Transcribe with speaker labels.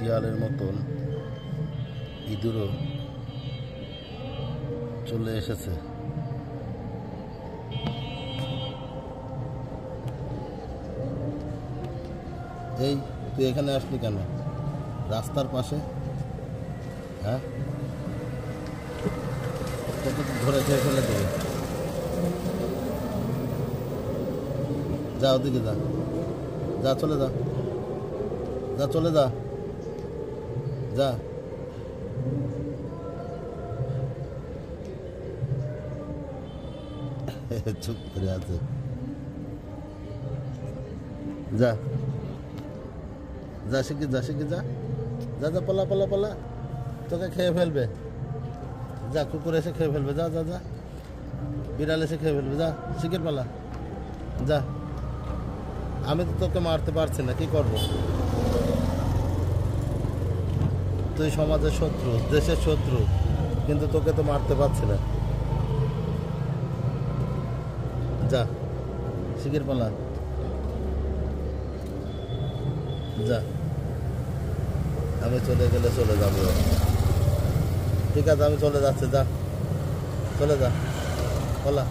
Speaker 1: শিয়ালের মতন ইঁদুরও চলে এসেছে। এই তুই এখানে আসলি কেন? রাস্তার পাশে? হ্যাঁ, তোকে ধরে খেয়ে ফেলে দেবে। যা ওদিকে যা, যা চলে যা, যা চলে যা, যা। চুপ করে আছে, যা যা, শিখে যা, শিখে যা, যা যা, পলা পলা পলা, তোকে খেয়ে ফেলবে। যা, কুকুর এসে খেয়ে ফেলবে, যা যা যা, বিড়াল এসে খেয়ে ফেলবে, যা শিখের পালা, যা। আমি তো তোকে মারতে পারছি না, কি করবো? তুই সমাজের শত্রু, দেশের শত্রু, কিন্তু তোকে তো মারতে পারছি না। যা, শিখের পালা, যা। আমি চলে গেলে চলে যাবো। ঠিক আছে, আমি চলে যাচ্ছি, যা চলে যা, বলা।